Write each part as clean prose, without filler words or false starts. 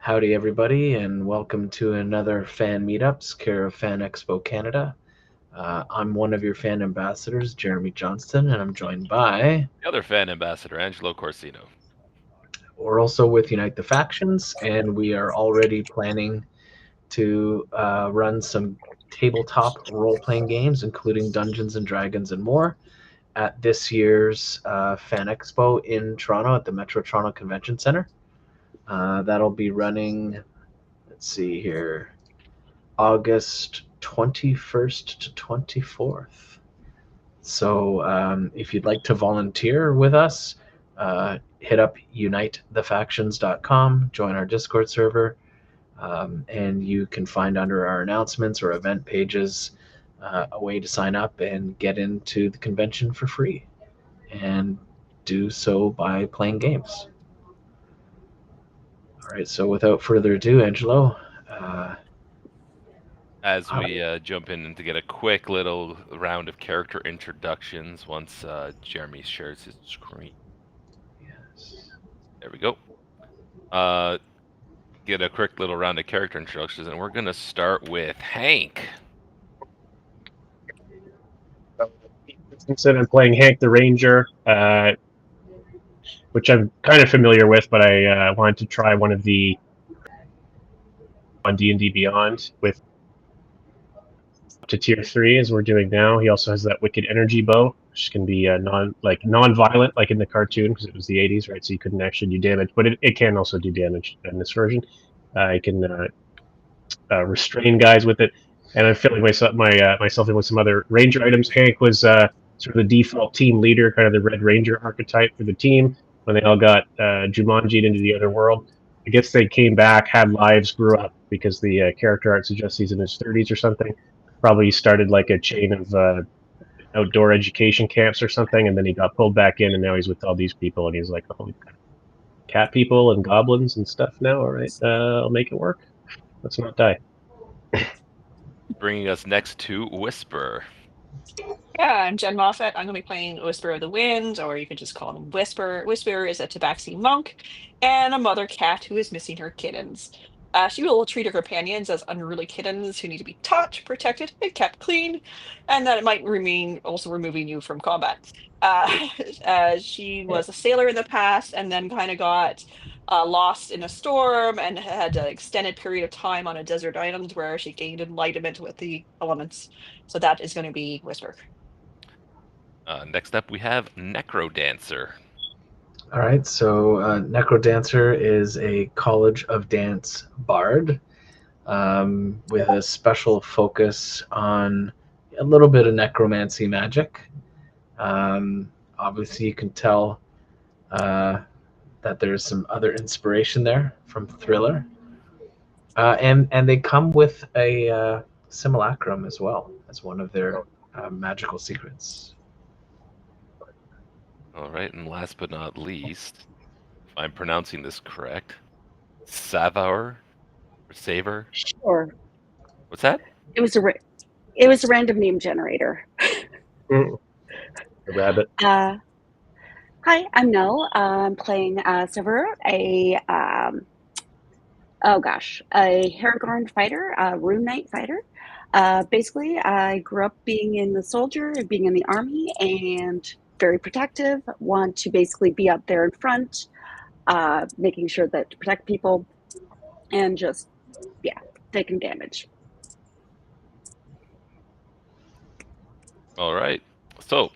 Howdy, everybody, and welcome to another fan meetups, care of Fan Expo Canada. I'm one of your fan ambassadors, Jeremy Johnston, and I'm joined by. The other fan ambassador, Angelo Corsino. We're also with Unite the Factions, and we are already planning to run some tabletop role playing games, including Dungeons and Dragons and more, at this year's Fan Expo in Toronto at the Metro Toronto Convention Center. That'll be running, let's see here, August 21st to 24th. So if you'd like to volunteer with us, hit up unitethefactions.com, join our Discord server, and you can find under our announcements or event pages a way to sign up and get into the convention for free. And do so by playing games. All right, so without further ado, Angelo, As we jump in to get a quick little round of character introductions once Jeremy shares his screen. yes. There we go. Get a quick little round of character introductions, and we're going to start with Hank. Instead, I'm playing Hank the Ranger, which I'm kind of familiar with, but I wanted to try one of the on D&D Beyond with up to tier 3 as we're doing now. He also has that wicked energy bow, which can be non-violent, like in the cartoon, because it was the 80s, right? So you couldn't actually do damage, but it can also do damage in this version. I can restrain guys with it, and I'm filling myself in with some other ranger items. Hank was sort of the default team leader, kind of the Red Ranger archetype for the team when they all got Jumanji'd into the other world. I guess they came back, had lives, grew up, because the character art suggests he's in his 30s or something. Probably started like a chain of outdoor education camps or something, and then he got pulled back in, and now he's with all these people, and he's like, oh, cat people and goblins and stuff now. All right, I'll make it work. Let's not die. Bringing us next to Whisper. Yeah, I'm Jen Moffat. I'm going to be playing Whisper of the Wind, or you can just call him Whisper. Whisper is a tabaxi monk and a mother cat who is missing her kittens. She will treat her companions as unruly kittens who need to be taught, protected, and kept clean, and that it might remain also removing you from combat. She was a sailor in the past and then kind of got lost in a storm and had an extended period of time on a desert island where she gained enlightenment with the elements. So that is going to be Whisper. Next up, we have Necrodancer. All right, so Necrodancer is a College of Dance bard with a special focus on a little bit of necromancy magic. Obviously, you can tell that there's some other inspiration there from Thriller. And they come with a simulacrum as well as one of their magical secrets. All right, and last but not least, if I'm pronouncing this correct, Savor or Savor? Sure. What's that? It was a random name generator. The rabbit. Hi, I'm Nell. I'm playing Sever, a Haragorn fighter, a Rune Knight fighter. Basically, I grew up being in the soldier, being in the army, and very protective. Want to basically be up there in front, making sure that to protect people, and just taking damage. All right. So,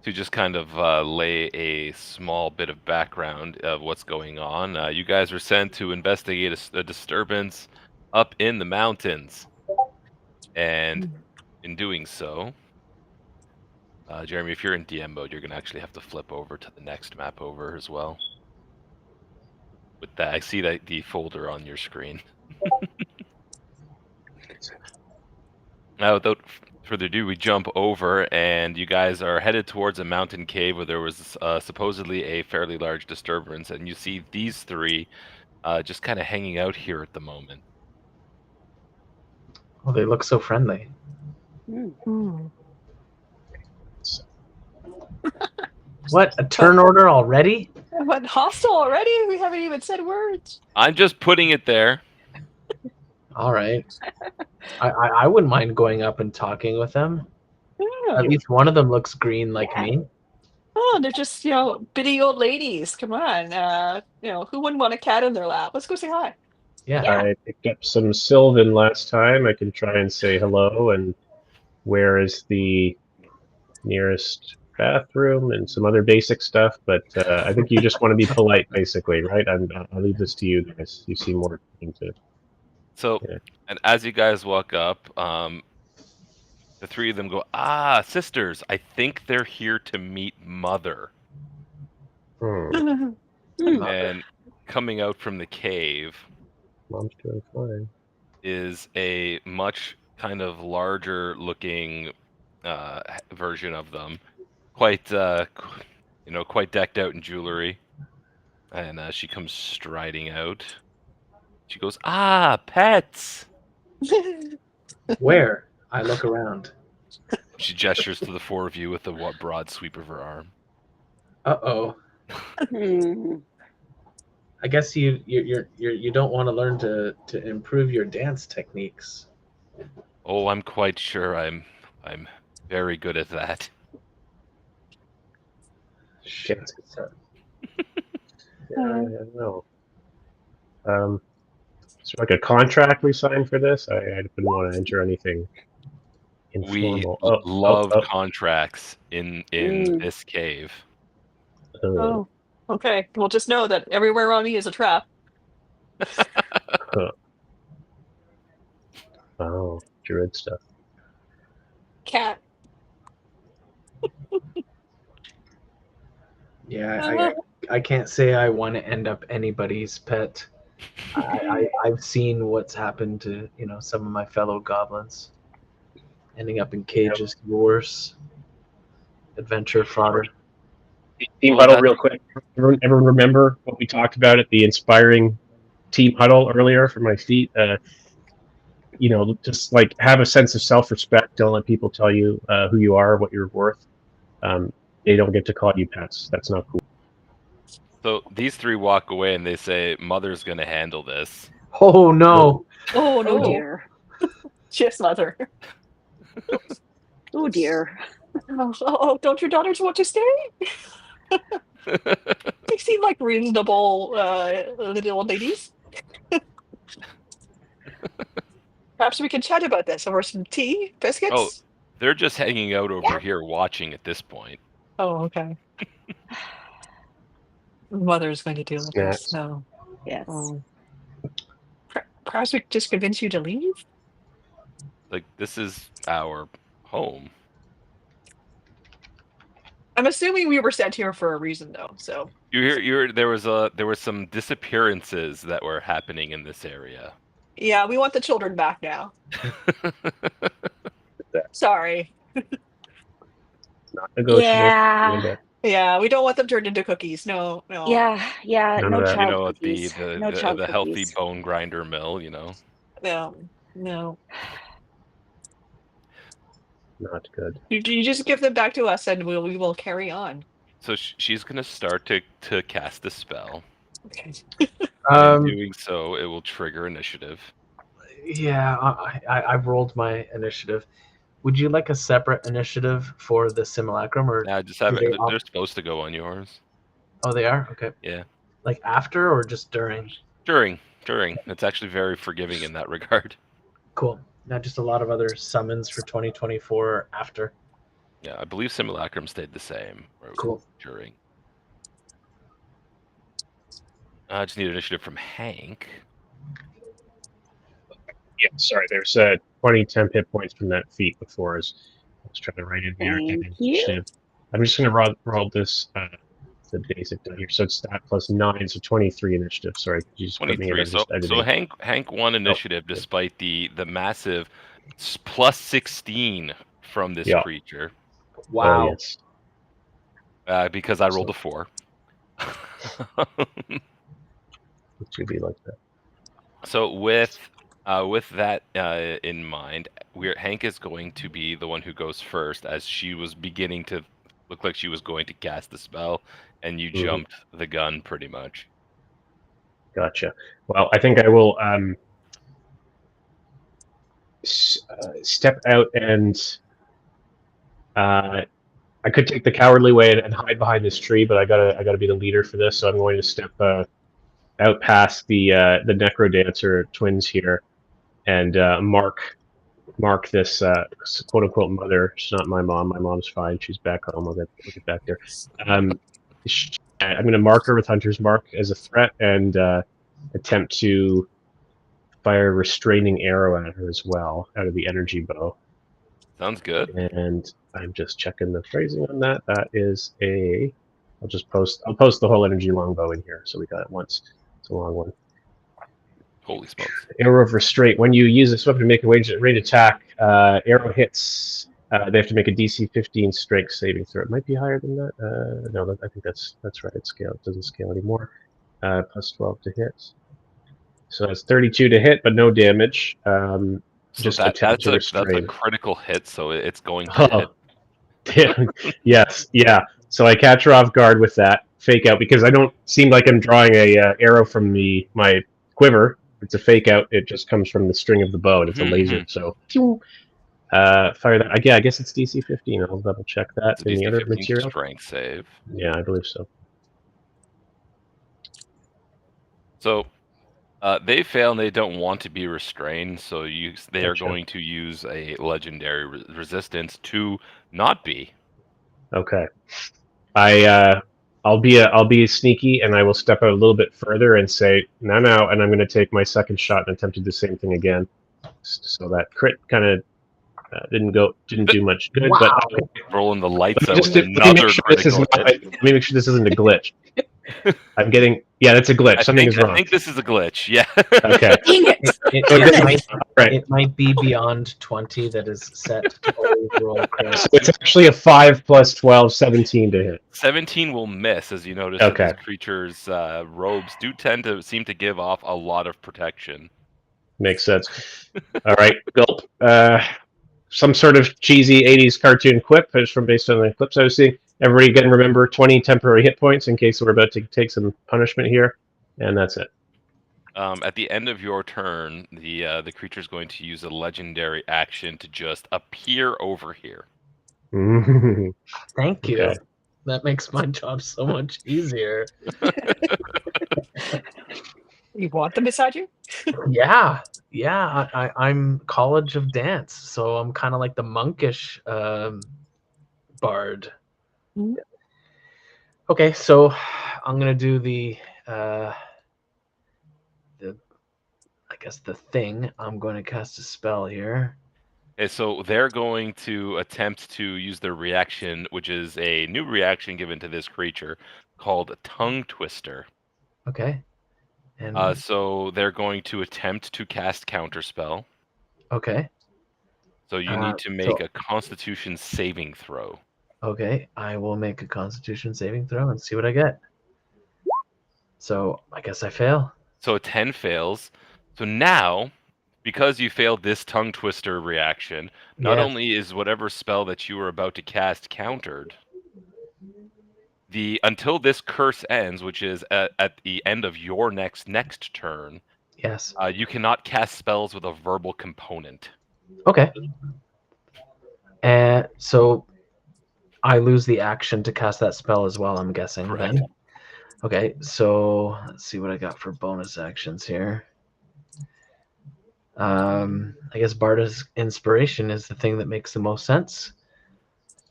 to just kind of lay a small bit of background of what's going on, you guys were sent to investigate a disturbance up in the mountains. And in doing so, Jeremy, if you're in DM mode, you're going to actually have to flip over to the next map over as well. With that, I see that the folder on your screen. Now, without further ado, we jump over, and you guys are headed towards a mountain cave where there was supposedly a fairly large disturbance, and you see these three just kind of hanging out here at the moment. Oh, they look so friendly. Mm. What, a turn order already? What, hostile already? We haven't even said words. I'm just putting it there. All right. I wouldn't mind going up and talking with them. At least one of them looks green like me. Oh, they're just, bitty old ladies. Come on. Who wouldn't want a cat in their lap? Let's go say hi. Yeah. I picked up some Sylvan last time. I can try and say hello. And where is the nearest bathroom and some other basic stuff? But I think you just want to be polite, basically, right? I'll leave this to you guys. You seem more into. So, Yeah. and as you guys walk up, the three of them go, sisters, I think they're here to meet Mother. Hmm. And coming out from the cave Mom's doing fine. is a much kind of larger looking version of them. Quite, quite decked out in jewelry. And she comes striding out. She goes, pets! Where? I look around. She gestures to the four of you with a broad sweep of her arm. Uh-oh. I guess you don't want to learn to improve your dance techniques. Oh, I'm quite sure I'm very good at that. Shit. Yeah, I don't know. Is there like a contract we signed for this? I didn't want to enter anything We informal. love contracts in this cave. Oh, okay. Well, just know that everywhere around me is a trap. Oh, druid stuff. Cat. Yeah, I can't say I want to end up anybody's pet. I've seen what's happened to some of my fellow goblins, ending up in cages. Worse. Adventure fodder. Team huddle, real quick. Everyone remember what we talked about at the inspiring team huddle earlier for my feet? Just like have a sense of self-respect. Don't let people tell you who you are, what you're worth. They don't get to call you pets. That's not cool. So these three walk away and they say, Mother's going to handle this. Oh, no. Oh, no. Oh, dear. Yes, Mother. Oh, dear. Oh, don't your daughters want to stay? They seem like reasonable little ladies. Perhaps we can chat about this over some tea, biscuits? Oh, they're just hanging out over here watching at this point. Oh, okay. Mother's going to deal with this. No. Yes. Perhaps we could just convince you to leave? Like, this is our home. I'm assuming we were sent here for a reason, though. So there were some disappearances that were happening in this area. yeah, we want the children back now. Sorry. Not negotiable. Yeah. Yeah, we don't want them turned into cookies. No. Yeah. No child cookies. No child the healthy cookies. bone grinder mill, No. Not good. You just give them back to us, and we will carry on. So she's gonna start to cast a spell. Okay. In doing so, it will trigger initiative. Yeah, I've rolled my initiative. Would you like a separate initiative for the simulacrum, or just have it. They're supposed to go on yours. Oh, they are? Okay. Yeah. Like after or just during? During. It's actually very forgiving in that regard. Cool. Not just a lot of other summons for 2024 after. Yeah, I believe simulacrum stayed the same. Cool. During. I just need initiative from Hank. Yeah, sorry. There's 20 temp hit points from that feat before. I was trying to write in here. Initiative. I'm just going to roll this the basic down here. So it's stat plus 9, so 23 initiative. Sorry, you just 23. So Hank won initiative despite the massive plus 16 from this creature. Wow. Yes. Because I rolled a 4. It should be like that. So with that in mind, Hank is going to be the one who goes first, as she was beginning to look like she was going to cast the spell, and you jumped the gun pretty much. Gotcha. Well, I think I will step out and I could take the cowardly way and hide behind this tree, but I gotta be the leader for this. So I'm going to step out past the Necro Dancer twins here and mark this quote unquote mother. She's not my mom. My mom's fine. She's back home. I'll get back there. I'm going to mark her with Hunter's Mark as a threat and attempt to fire a restraining arrow at her as well out of the energy bow. Sounds good. And I'm just checking the phrasing on that. That is a. I'll post the whole energy longbow in here, so we got it once. It's a long one. Holy smokes! Arrow of restraint. When you use this weapon to make a range attack, arrow hits. They have to make a DC 15 strength saving throw. It might be higher than that. No, I think that's right. It doesn't scale anymore. Plus 12 to hit. So that's 32 to hit, but no damage. So just that's a critical hit, so it's going to hit. Yes, yeah. So I catch her off guard with that fake out because I don't seem like I'm drawing a arrow from my quiver. It's a fake out. It just comes from the string of the bow, and it's a laser. So fire that. Yeah, I guess it's DC 15. I'll double check that in the other material. Strength save. Yeah, I believe so. So they fail and they don't want to be restrained, so they are going to use a legendary resistance to not be. Okay. I'll be sneaky and I will step out a little bit further and say no, and I'm going to take my second shot and attempt to do the same thing again. So that crit kind of didn't do much good. Wow. But rolling the lights out with let another critical hit. Let me make sure this isn't a glitch. I'm getting that's a glitch. Something is wrong. I think this is a glitch. Yeah. Okay. It might be beyond 20 that is set to always roll crit. So it's actually a 5 plus 12, 17 to hit. 17 will miss, as you notice. That this creature's robes do tend to seem to give off a lot of protection. Makes sense. All right, gulp. Some sort of cheesy 80s cartoon quip based on the clips I was seeing. Everybody again remember 20 temporary hit points in case we're about to take some punishment here, and that's it. At the end of your turn, the creature is going to use a legendary action to just appear over here. Thank you. Okay. That makes my job so much easier. You want them beside you? Yeah. I'm College of Dance, so I'm kind of like the monkish bard. Mm-hmm. Okay, so I'm gonna do the thing. I'm going to cast a spell here. Okay, so they're going to attempt to use their reaction, which is a new reaction given to this creature called Tongue Twister. Okay. And so they're going to attempt to cast Counterspell. Okay. So you need to make a Constitution saving throw. Okay, I will make a Constitution saving throw and see what I get. So I guess I fail. So 10 fails. So now, because you failed this Tongue Twister reaction, not only is whatever spell that you were about to cast countered, until this curse ends, which is at the end of your next turn, yes, you cannot cast spells with a verbal component. Okay. So I lose the action to cast that spell as well, I'm guessing. Correct. Then. Okay, so let's see what I got for bonus actions here. I guess Barda's Inspiration is the thing that makes the most sense.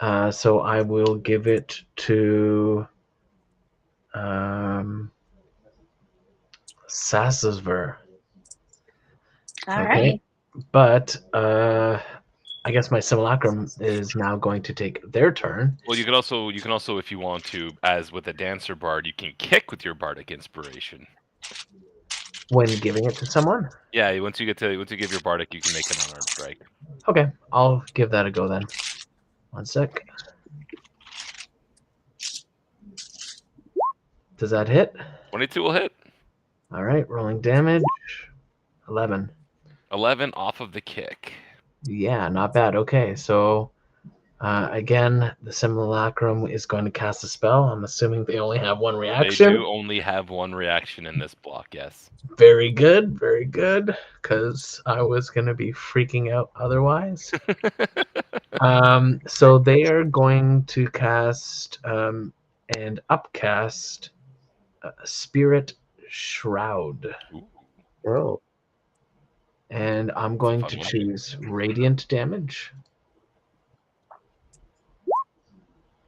So I will give it to Sasasver. All right. But I guess my Simulacrum is now going to take their turn. Well, you can also, if you want to, as with a Dancer Bard, you can kick with your Bardic Inspiration. When giving it to someone? Yeah, once you give your Bardic, you can make an unarmed strike. Okay, I'll give that a go then. One sec. Does that hit? 22 will hit. All right, rolling damage. 11. 11 off of the kick. Yeah, not bad. Okay, so Again, the simulacrum is going to cast a spell. I'm assuming they only have one They reaction. do only have one reaction in this block, yes. Very good, because I was going to be freaking out otherwise. So they are going to cast and upcast Spirit Shroud. Ooh, Oh. And I'm going fun to one. choose Radiant damage.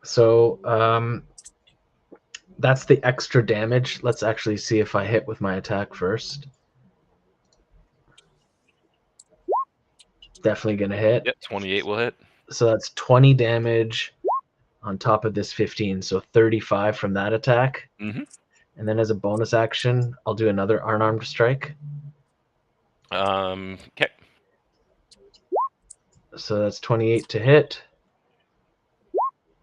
So that's the extra damage. Let's actually see if I hit with my attack first. Definitely going to hit. Yep, 28 will hit. So that's 20 damage on top of this 15. So 35 from that attack. Mm-hmm. And then as a bonus action, I'll do another unarmed strike. Okay. So that's 28 to hit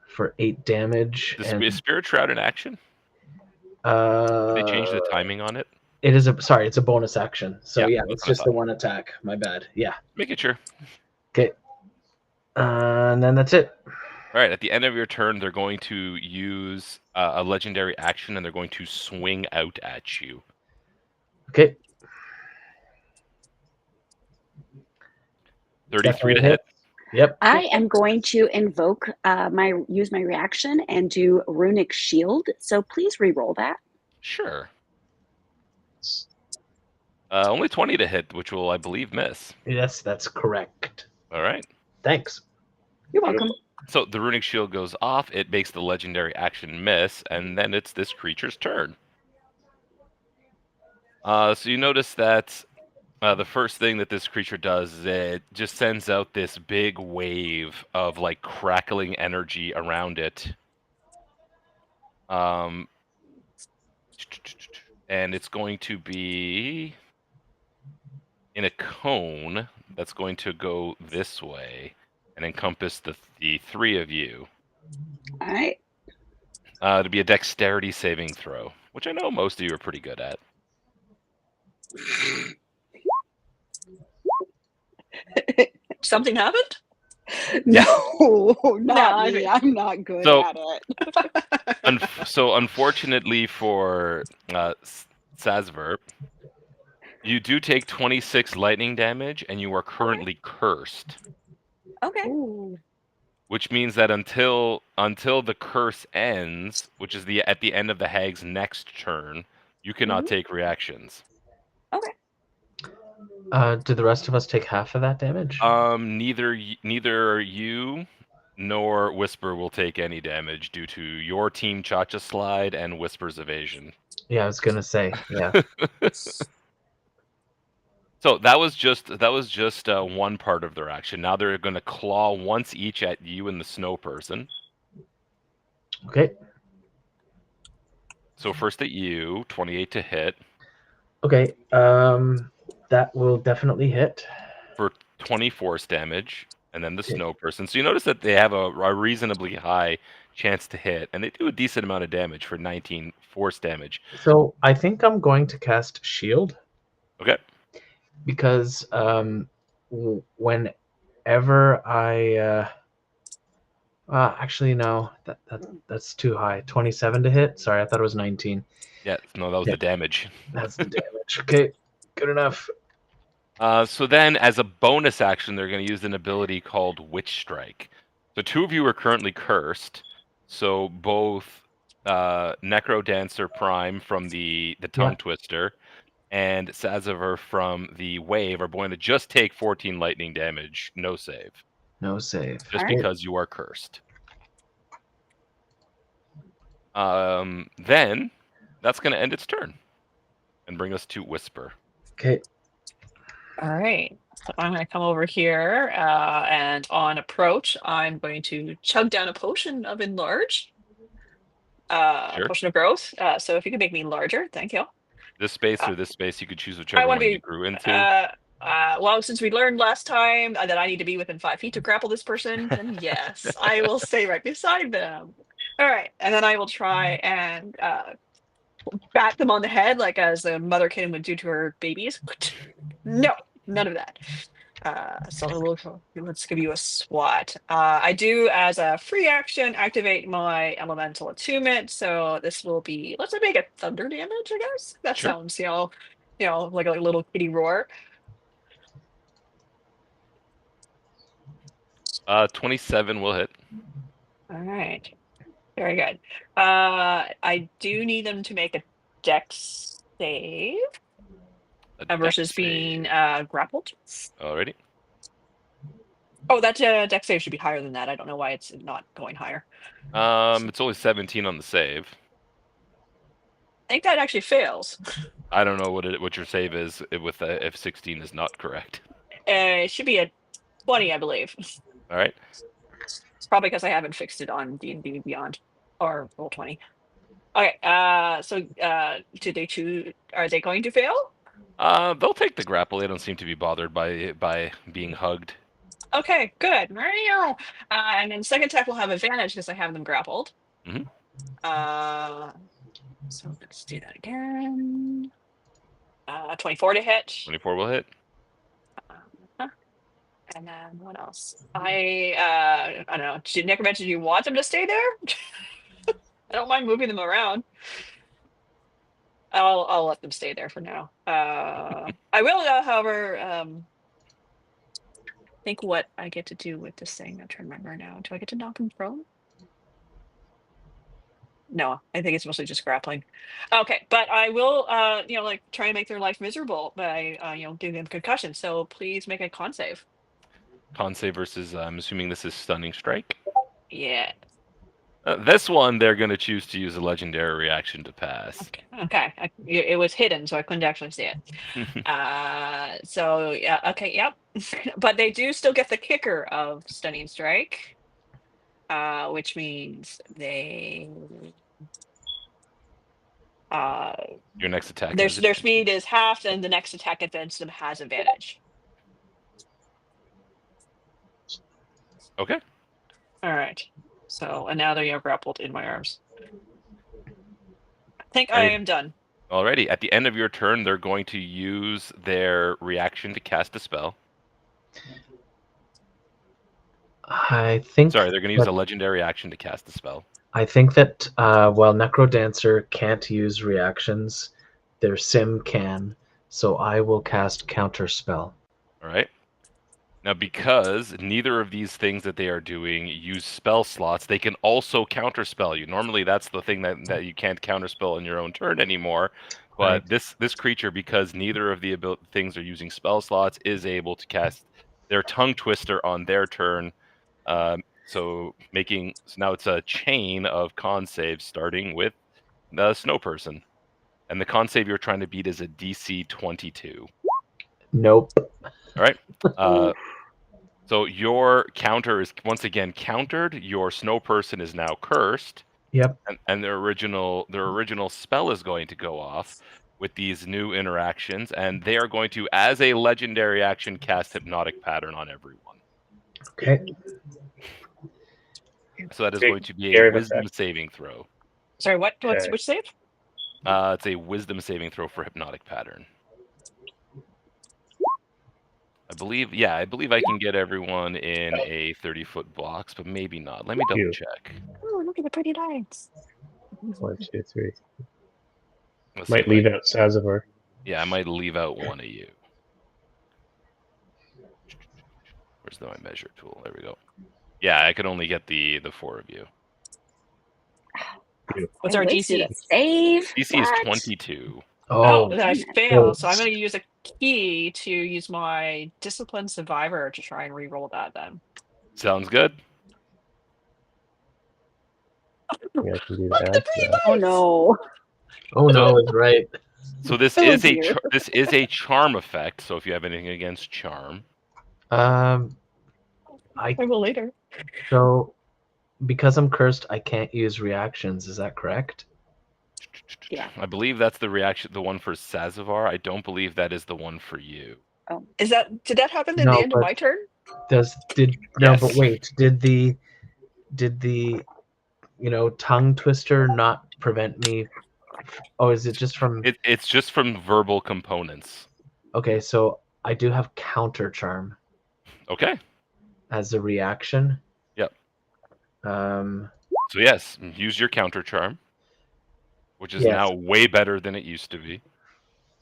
for 8 damage. Is Spirit Shroud in action? They changed the timing on it? It is it's a bonus action. So yeah, that's it's what I just the one attack. My bad. Yeah. Make it sure. Okay. And then that's it. All right, at the end of your turn, they're going to use a legendary action, and they're going to swing out at you. Okay. 33 to Definitely hit. Yep. I am going to invoke use my reaction and do Runic Shield. So please re-roll that. Sure. Only 20 to hit, which will, I believe, miss. Yes, that's correct. All right. Thanks. You're welcome. So the Runic Shield goes off, it makes the legendary action miss, and then it's this creature's turn. So you notice that the first thing that this creature does is it just sends out this big wave of like crackling energy around it. And it's going to be in a cone that's going to go this way and encompass the three of you. All right. To be a dexterity saving throw, which I know most of you are pretty good at. Something happened? No, not I me. mean- I'm not good So- at it. So unfortunately for Sazver, you do take 26 lightning damage, and you are currently cursed. Okay. Which means that until the curse ends, which is at the end of the hag's next turn, you cannot take reactions. Okay. Do the rest of us take half of that damage? Neither you nor Whisper will take any damage due to your team Cha-Cha Slide and Whisper's evasion. Yeah, I was gonna say. Yeah. So that was just one part of their action. Now they're going to claw once each at you and the snow person. Okay. So first at you, 28 to hit Okay. That will definitely hit. for 20 force damage, and then the snow person. So you notice that they have a reasonably high chance to hit, and they do a decent amount of damage for 19 force damage. So I think I'm going to cast Shield. Okay. Because whenever I actually no, that's too high. 27 to hit. Sorry, I thought it was 19. Yeah, no, that was the damage. That's the damage. Okay, good enough. So then, as a bonus action, they're going to use an ability called Witch Strike. So two of you are currently cursed. So both Necro Dancer Prime from the Tongue Twister and Sazaver from the Wave are going to just take 14 lightning damage, no save. No save. Just because you are cursed. Then that's going to end its turn and bring us to Whisper. Okay. All right. So I'm going to come over here, and on approach, I'm going to chug down a potion of enlarge. Sure. Potion of growth. So if you could make me larger, thank you. This space or this space, you could choose whichever wanna one be- you grew into. Well, since we learned last time that I need to be within 5 feet to grapple this person, then yes, I will stay right beside them. All right, and then I will try and bat them on the head, like as a mother kitten would do to her babies. No, none of that. So let's give you a SWAT. I do, as a free action, activate my elemental attunement. So this will be, let's say, make it thunder damage, I guess. That Sure. sounds, like a little kitty roar. 27 will hit. All right. Very good. I do need them to make a dex save A versus dex being save. grappled. Alrighty. Oh, that dex save should be higher than that. I don't know why it's not going higher. It's only 17 on the save. I think that actually fails. I don't know what your save is with if 16 is not correct. It should be a 20, I believe. All right. It's probably because I haven't fixed it on D&D Beyond or Roll20. Okay, so do they choose? Are they going to fail? They'll take the grapple. They don't seem to be bothered by being hugged. Okay, good. And then second attack will have advantage because I have them grappled. Mhm. So let's do that again. 24 to hit. 24 will hit. And then what else? I don't know. Did Necromancer, do you want them to stay there? I don't mind moving them around. I'll let them stay there for now. I will, however, think what I get to do with this thing. I'm trying to remember now. Do I get to knock him prone? No, I think it's mostly just grappling. Okay, but I will, try and make their life miserable by, giving them concussion. So please make a con save. Con save versus, I'm assuming this is stunning strike. Yeah. This one, they're going to choose to use a legendary reaction to pass. Okay. It was hidden, so I couldn't actually see it. So, yeah, okay, yep. But they do still get the kicker of stunning strike, which means they... Your next attack. Their speed is half, and the next attack against them has advantage. Okay. All right. So, and now they are grappled in my arms. I think I am done. Alrighty. At the end of your turn, they're going to use their reaction to cast a spell. I think. Sorry, they're going to use a legendary action to cast a spell. I think that while Necrodancer can't use reactions, their sim can. So I will cast Counter Spell. All right. Now, because neither of these things that they are doing use spell slots, they can also counterspell you. Normally, that's the thing that you can't counterspell in your own turn anymore. But Right. this creature, because neither of the things are using spell slots, is able to cast their Tongue Twister on their turn. So now it's a chain of con saves, starting with the Snow Person. And the con save you're trying to beat is a DC 22. Nope. All right. So your counter is once again countered. Your Snow Person is now cursed. Yep. And their original spell is going to go off with these new interactions, and they are going to, as a legendary action, cast Hypnotic Pattern on everyone. Okay. So that is going to be a Wisdom saving throw. Sorry, what? Which save? It's a Wisdom saving throw for Hypnotic Pattern. I believe I can get everyone in a 30-foot box, but maybe not. Let me double check. Oh, look at the pretty lights. 1, 2, 3. Let's Might leave out Sazavor. Yeah, I might leave out one of you. Where's my measure tool? There we go. Yeah, I could only get the 4 of you. What's our DC? Save. DC is 22. Oh, I failed. So I'm going to use a key to use my Disciplined Survivor to try and re-roll that then. Sounds good. Yeah, I can do that. Oh no. Oh no, it's right. So this is a charm effect. So if you have anything against charm, I will later. So because I'm cursed, I can't use reactions. Is that correct? Yeah. I believe that's the reaction, the one for Sazavar. I don't believe that is the one for you. Oh, did that happen at the end of my turn? But wait, did the tongue twister not prevent me? Oh, is it just from? It's just from verbal components. Okay, so I do have counter charm. Okay. as a reaction. Yep. Um, So yes, use your counter charm, which is Yes. now way better than it used to be.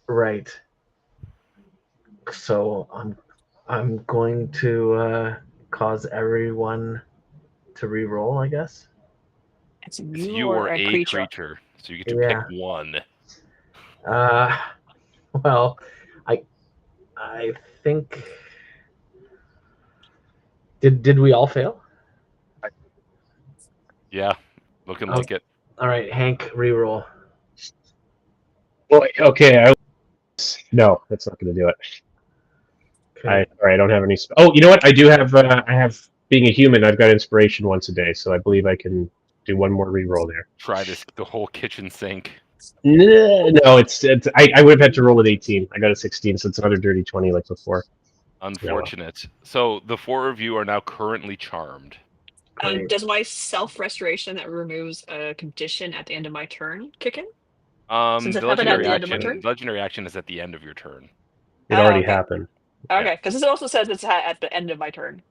right. So I'm going to cause everyone to re-roll, I guess. It's It's you you or or a a creature. creature, so you get to pick Yeah. one. Well, I think did we all fail? Yeah, looking Oh. like it. All right, Hank, re-roll. Well, okay. No, that's not going to do it. Okay. I don't have any. Oh, you know what? I do have. I have. Being a human, I've got inspiration once a day, so I believe I can do one more reroll there. Try the whole kitchen sink. No, it's I would have had to roll at 18. I got a 16, so it's another dirty 20 like before. Unfortunate. So the 4 of you are now currently charmed. Great. Does my self-restoration that removes a condition at the end of my turn kick in? Since The it happened at legendary the end of my turn? legendary action is at the end of your turn. It already okay. happened. Okay, because it also says it's at the end of my turn.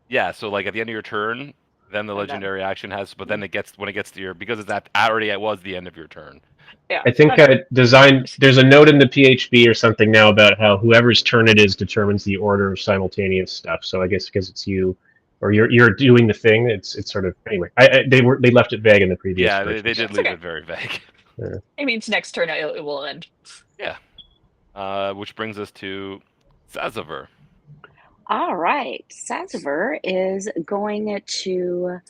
Yeah, so like at the end of your turn, then the And then- legendary action has, but then when it gets to your, because it's it was the end of your turn. Yeah. I think there's a note in the PHB or something now about how whoever's turn it is determines the order of simultaneous stuff. So I guess because it's you, or you're doing the thing, it's sort of anyway. They left it vague in the previous. Yeah, version. they did It's leave okay. it very vague. It means next turn it will end. Yeah. Which brings us to Sazaver. All right, Sazaver is going to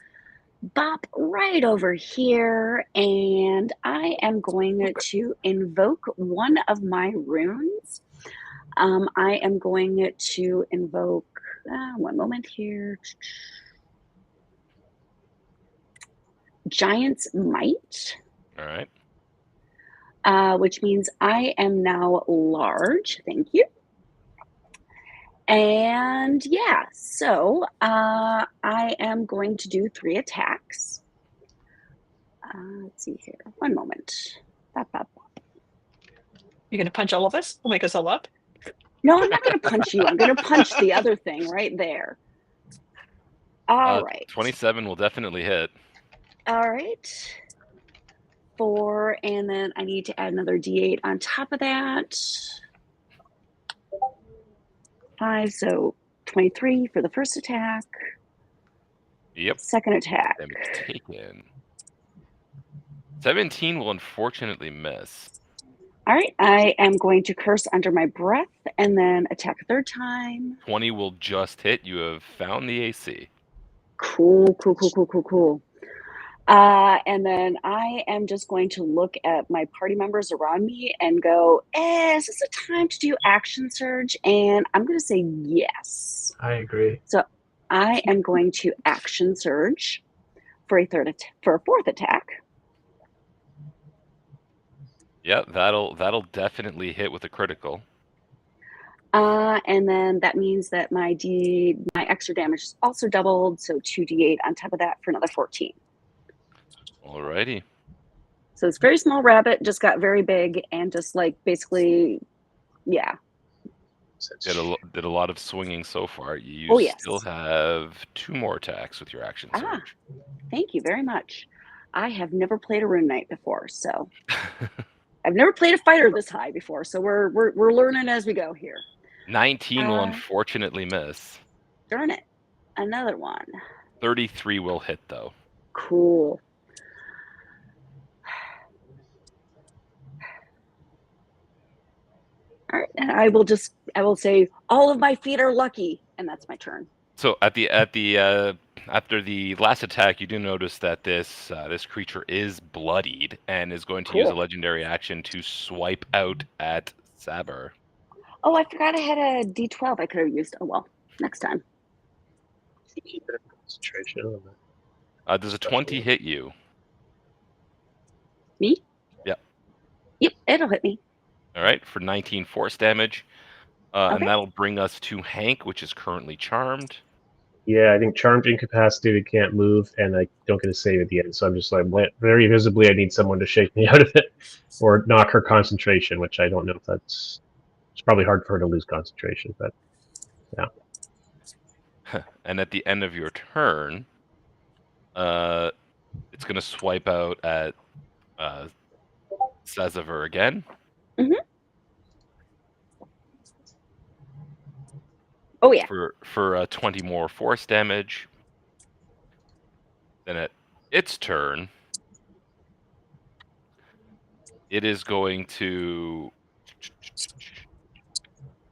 bop right over here, and I am going to invoke one of my runes. I am going to invoke, one moment here, Giant's Might, All right. which means I am now large. Thank you. And yeah, so I am going to do 3 attacks. Let's see here. One moment. Bop, bop. You're gonna punch all of us? We'll make us all up. No, I'm not going to punch you. I'm going to punch the other thing right there. All right. 27 will definitely hit. All right. 4, and then I need to add another D8 on top of that. 5, so 23 for the first attack. Yep. Second attack. Damage taken. 17 will unfortunately miss. All right, I am going to curse under my breath and then attack a third time. 20 will just hit. You have found the AC. Cool. And then I am just going to look at my party members around me and go, is this a time to do action surge? And I'm going to say yes. I agree. So I am going to action surge for a fourth attack. Yeah, that'll definitely hit with a critical. And then that means that my extra damage is also doubled, so 2d8 on top of that for another 14. Alrighty. So this very small rabbit just got very big and just like basically, yeah. Did a lot of swinging so far. You Oh, yes. still have 2 more attacks with your action surge. Thank you very much. I have never played a Rune Knight before, so I've never played a fighter this high before, so we're learning as we go here. 19 will unfortunately miss. Darn it. Another one. 33 will hit though. Cool. All right, and I will say all of my feet are lucky, and that's my turn. So after the last attack, you do notice that this creature is bloodied and is going to use a legendary action to swipe out at Saber. Oh, I forgot I had a D12 I could have used. Oh well, next time. Does a 20 hit you? Me? Yep. Yep, it'll hit me. All right, for 19 force damage. Okay. And that'll bring us to Hank, which is currently charmed. Yeah, I think charmed, incapacitated, can't move, and I don't get a save at the end. So I'm just like, very visibly, I need someone to shake me out of it or knock her concentration, which I don't know if it's probably hard for her to lose concentration, but yeah. And at the end of your turn, it's going to swipe out at Sazaver again. Mm-hmm. Oh yeah. For 20 more force damage. Then at its turn, it is going to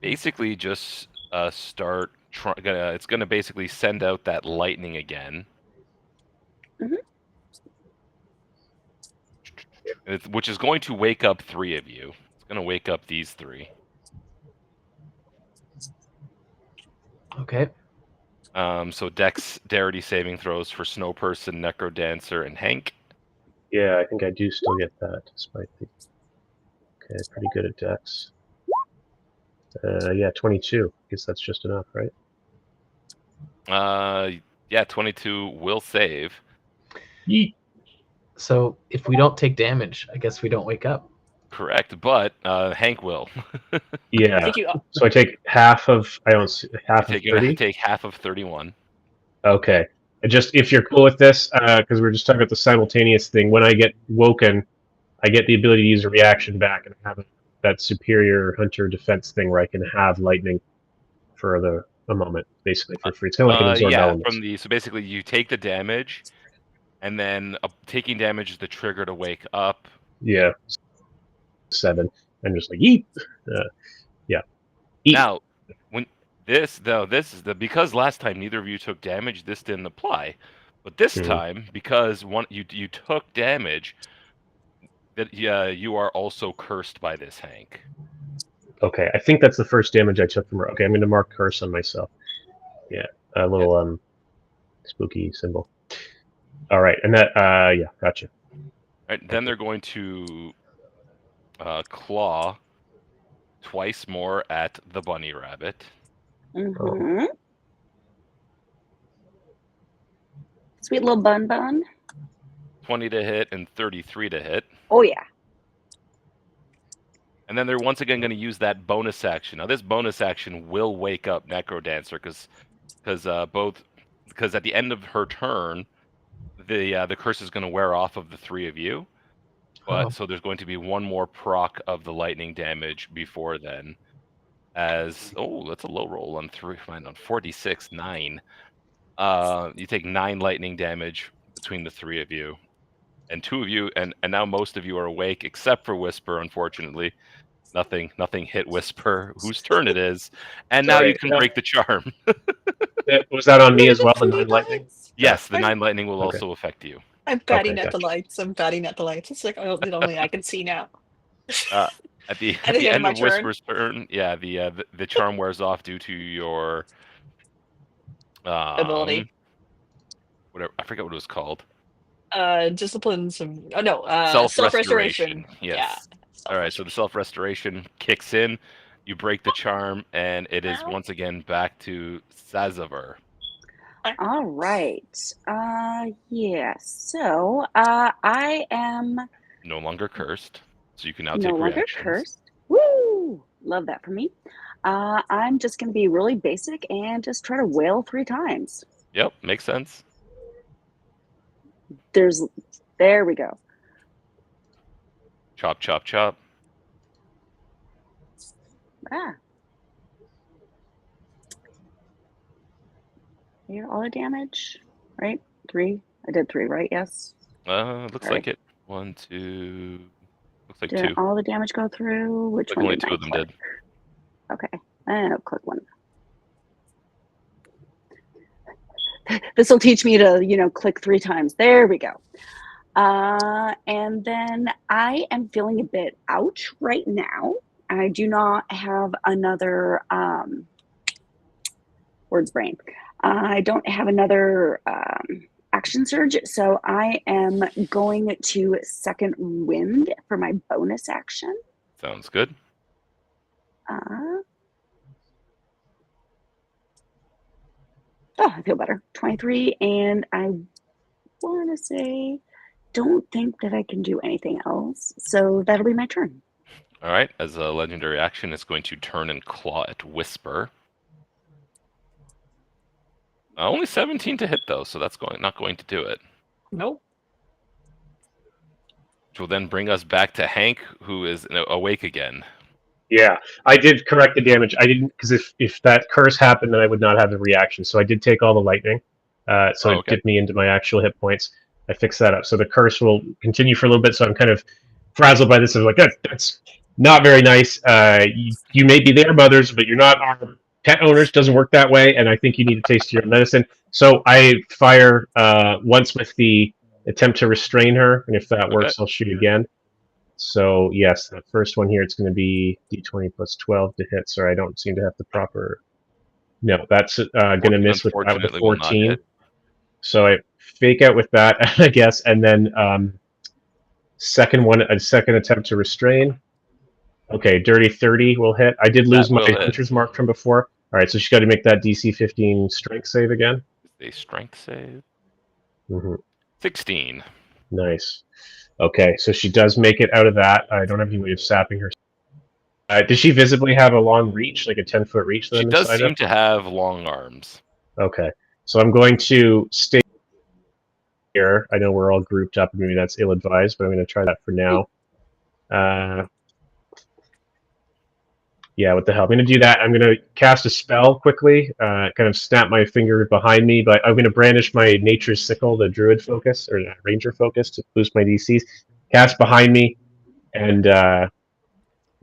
basically just start. It's going to basically send out that lightning again. Mm-hmm. Which is going to wake up 3 of you. It's going to wake up these 3. Okay. So dexterity saving throws for Snow Person, Necrodancer, and Hank. Yeah, I think I do still get that, despite the... Okay, pretty good at dex. Yeah, 22. I guess that's just enough, right? Yeah, 22 will save. Yeet. So if we don't take damage, I guess we don't wake up. Correct, but Hank will. Yeah. Thank you. So I take half of... I don't see... half of 30? Take half of 31. Okay. And just, if you're cool with this, because we're just talking about the simultaneous thing, when I get woken, I get the ability to use a reaction back, and I have that superior hunter defense thing where I can have lightning for a moment, basically for free. It's kind of like an absorb element. So basically you take the damage, and then taking damage is the trigger to wake up. Yeah. 7. I'm just like, yeet! Yeah. Eat. Now, this is because last time neither of you took damage, this didn't apply. But this time, because you took damage, that you are also cursed by this, Hank. Okay, I think that's the first damage I took from her. Okay, I'm going to mark curse on myself. Yeah, a little spooky symbol. All right, and that yeah, gotcha. All right, then they're going to claw twice more at the bunny rabbit. Mm-hmm. Sweet little bun. 20 to hit and 33 to hit. Oh yeah. And then they're once again going to use that bonus action. Now this bonus action will wake up Necrodancer because at the end of her turn, the curse is going to wear off of the 3 of you. But so there's going to be one more proc of the lightning damage before then. That's a low roll on 46, 9. You take 9 lightning damage between the 3 of you. And 2 of you, and now most of you are awake, except for Whisper, unfortunately. Nothing hit Whisper, whose turn it is. And now you can break the charm. Was that on me as well, the 9 lightning? Yes, the 9 lightning will also affect you. I'm batting at the lights. It's like only I can see now. At the end of Whisper's turn, yeah, the charm wears off due to your ability. Whatever, I forget what it was called. Discipline some. Oh no, self-restoration. Yes. Yeah. All right, so the self-restoration kicks in. You break the charm, and it is once again back to Sazaver. All right. Yeah. So I am no longer cursed, so you can now no take longer reactions. cursed. Woo! Love that for me. I'm just going to be really basic and just try to wail 3 times. Yep, makes sense. There we go. Chop, chop, chop. Here, all the damage, right? 3. I did 3, right? Yes. Looks like it. 1, 2. Looks like did 2. All the damage go through? Which one? Only 2 of them did. Okay. I'll click 1. This will teach me to, click 3 times. There we go. And then I am feeling a bit ouch right now. I do not have another words brain. I don't have another action surge, so I am going to second wind for my bonus action. Sounds good. I feel better. 23, and I want to say, don't think that I can do anything else, so that'll be my turn. All right, as a legendary action, it's going to turn and claw at Whisper. Only 17 to hit though, so that's not going to do it. Nope. Which will then bring us back to Hank, who is awake again. Yeah, I did correct the damage. I didn't, because if that curse happened, then I would not have the reaction. So I did take all the lightning. So it dipped me into my actual hit points. I fixed that up. So the curse will continue for a little bit. So I'm kind of frazzled by this. I'm like, that's not very nice. You may be their mothers, but you're not our pet owners. Doesn't work that way. And I think you need to taste your own medicine. So I fire once with the attempt to restrain her. And if that works, I'll shoot again. So yes, the first one here, it's going to be d20 plus 12 to hit. Sorry, I don't seem to have the proper. No, that's going to miss with that with a 14. So I fake out with that, I guess, and then a second attempt to restrain. Okay, dirty 30 will hit. I did lose my hunter's mark from before. All right, so she's got to make that DC 15 strength save again. A strength save. 16. Nice. Okay, so she does make it out of that. I don't have any way of sapping her. Does she visibly have a long reach, like a 10-foot reach? She does seem to have long arms. Okay, so I'm going to stay here. I know we're all grouped up. Maybe that's ill-advised, but I'm going to try that for now. Yeah, what the hell? I'm going to do that. I'm going to cast a spell quickly, kind of snap my finger behind me, but I'm going to brandish my Nature's Sickle, the Druid focus, or Ranger focus, to boost my DCs. Cast behind me, and yeah,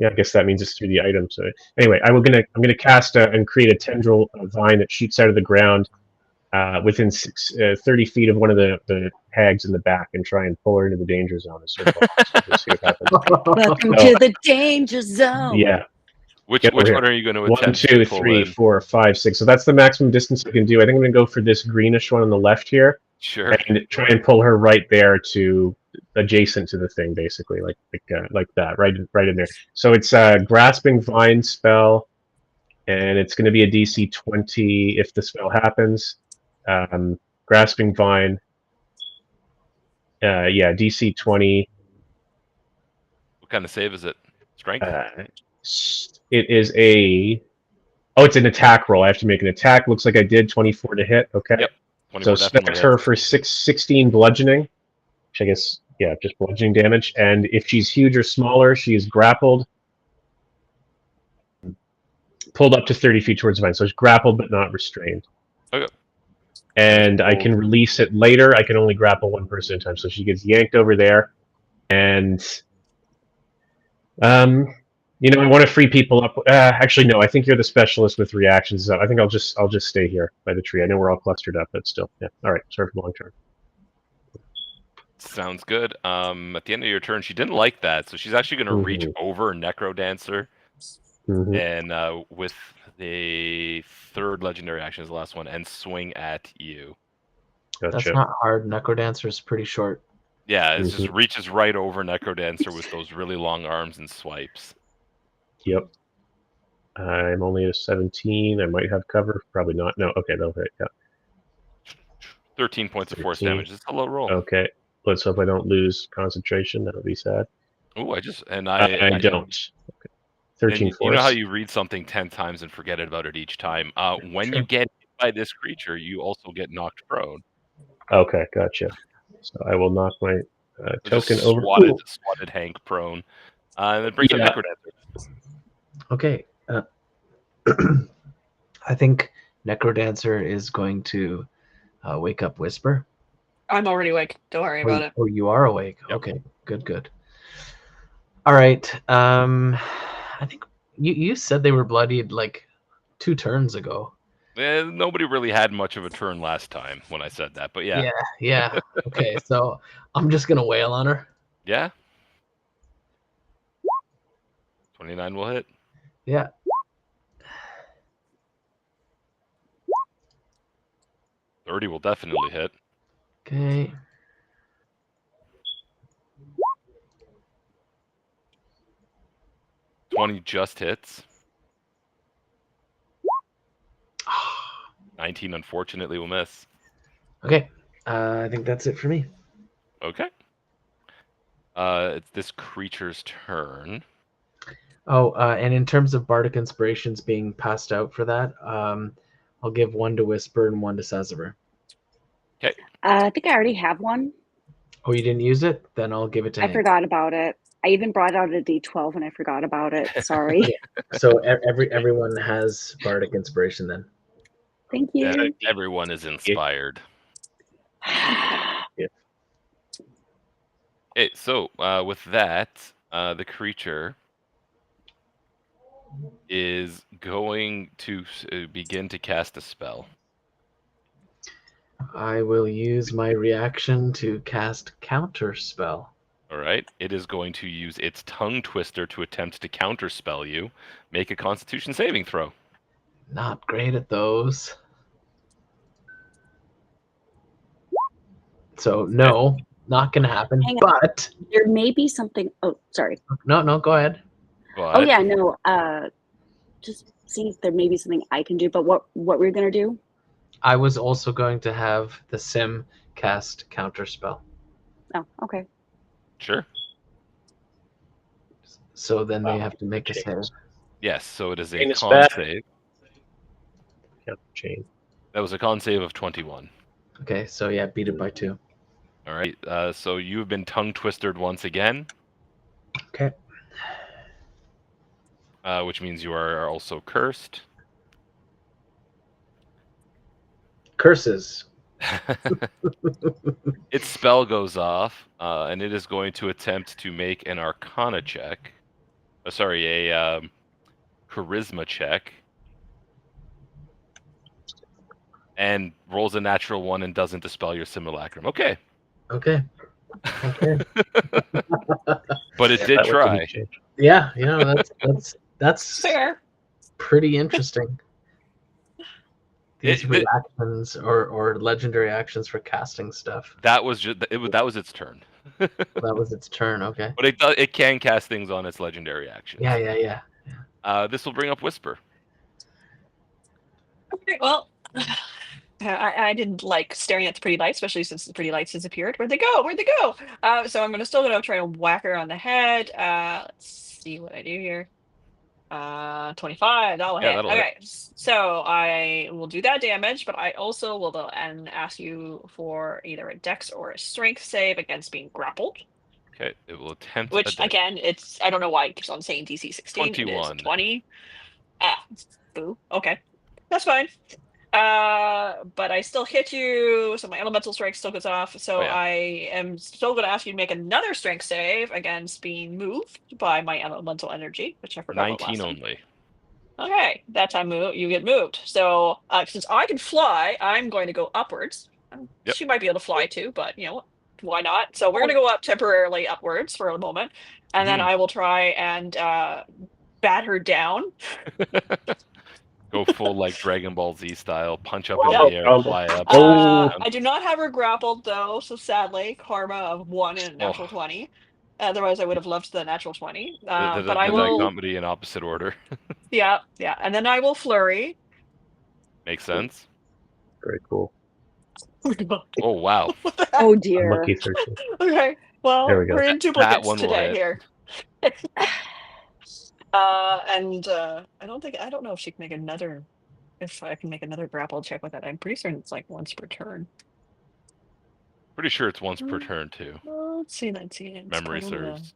I guess that means it's through the item. So anyway, I'm gonna cast and create a tendril vine that shoots out of the ground within 30 feet of one of the hags in the back, and try and pull her into the danger zone. So we'll see what happens. Welcome to the danger zone. Yeah. Which one are you going to attempt? 1, 2, 3, 4, 5, 6. So that's the maximum distance I can do. I think I'm going to go for this greenish one on the left here. Sure. And try and pull her right there to adjacent to the thing, basically, like that, right in there. So it's a grasping vine spell, and it's going to be a DC 20 if the spell happens. Grasping vine. Yeah, DC 20. What kind of save is it? Strength? It is it's an attack roll. I have to make an attack. Looks like I did 24 to hit. Okay. Yep. So specs her for 16 bludgeoning, which I guess, yeah, just bludgeoning damage. And if she's huge or smaller, she is grappled, pulled up to 30 feet towards the vine. So it's grappled but not restrained. Okay. And I can release it later. I can only grapple one person at a time. So she gets yanked over there, and I want to free people up. Actually, no. I think you're the specialist with reactions. So I think I'll just stay here by the tree. I know we're all clustered up, but still, yeah. All right. Sorry for the long turn. Sounds good. At the end of your turn, she didn't like that, so she's actually going to reach over Necrodancer, and with the third legendary action is the last one, and swing at you. Gotcha. That's not hard. Necrodancer is pretty short. Yeah, it just reaches right over Necrodancer with those really long arms and swipes. Yep. I'm only at a 17. I might have cover. Probably not. No. Okay, that'll hit. Yeah. 13 points of force damage. It's a low roll. Okay. Let's hope I don't lose concentration. That would be sad. Oh, I don't. Okay. 13 force. You know how you read something 10 times and forget about it each time? When you get hit by this creature, you also get knocked prone. Okay, gotcha. So I will knock my token over. Swatted Hank prone. And it brings up Necrodancer. Okay. I think Necrodancer is going to wake up Whisper. I'm already awake. Don't worry about it. Oh, you are awake. Yep. Okay, good. All right. I think you said they were bloodied like 2 turns ago. Nobody really had much of a turn last time when I said that, but yeah. Yeah. Okay, so I'm just gonna wail on her. Yeah. 29 will hit. Yeah. $30 will definitely hit. Okay. $20 just hits. 19 unfortunately will miss. Okay. I think that's it for me. Okay. It's this creature's turn. Oh, and in terms of Bardic Inspirations being passed out for that, I'll give one to Whisper and one to Sazaver. I think I already have one. Oh, you didn't use it? Then I'll give it to I Hank. forgot about it. I even brought out a D12 and I forgot about it. Sorry. So everyone has bardic inspiration then. Thank you. Yeah, everyone is inspired. Okay, so with that, the creature is going to begin to cast a spell. I will use my reaction to cast counter spell. All right. It is going to use its tongue twister to attempt to counterspell you. Make a Constitution saving throw. Not great at those. So no, not gonna happen. Hang on. But There may be something. Oh, sorry. no, go ahead. But Oh yeah, no. Just see if there may be something I can do. But what we're gonna do? I was also going to have the sim cast counter spell. Oh, okay. Sure. So then they have to make a save. Yes. So it is a Chain is con bad. save. Yep, chain. That was a con save of 21. Okay, so yeah, beat it by 2. All right. So you've been tongue twisted once again. Okay. Which means you are also cursed. Curses. Its spell goes off, and it is going to attempt to make an Arcana check. A Charisma check. And rolls a natural 1 and doesn't dispel your simulacrum. Okay. Okay. But it did That would try. be change. Yeah, that's Fair. pretty interesting. These It- reactions or legendary actions for casting stuff. That was its turn. That was its turn. Okay. But it can cast things on its legendary actions. Yeah. This will bring up Whisper. Okay, well, I didn't like staring at the pretty lights, especially since the pretty lights disappeared. Where'd they go? So I'm still gonna try to whack her on the head. Let's see what I do here. 25. That'll hit. That'll hit. Okay, so I will do that damage, but I also will and ask you for either a Dex or a Strength save against being grappled. Okay, it will attempt. Which again, I don't know why it keeps on saying DC 16. 21. It is 20. Boo. Okay, that's fine. But I still hit you, so my elemental strike still goes off. So I am still going to ask you to make another strength save against being moved by my elemental energy, which I forgot about 19 last time. only. Okay, that time you get moved. So since I can fly, I'm going to go upwards. Yep. She might be able to fly too, but why not? So we're going to go up temporarily upwards for a moment, and then I will try and bat her down. Go full like Dragon Ball Z style, punch up in the air, fly up. I do not have her grappled though, so sadly, karma of 1 and a natural 20. Otherwise, I would have loved the natural 20. But I will. Dichotomy in opposite order. Yeah, and then I will flurry. Makes sense. Very cool. Oh wow. Oh dear. Unlucky 13. Okay, well, There we go. we're in duplicates one will today hit. here. I don't know if she can make another. If I can make another grapple check with it, I'm pretty certain it's like once per turn. Pretty sure it's once per turn too. Let's see. Memory serves.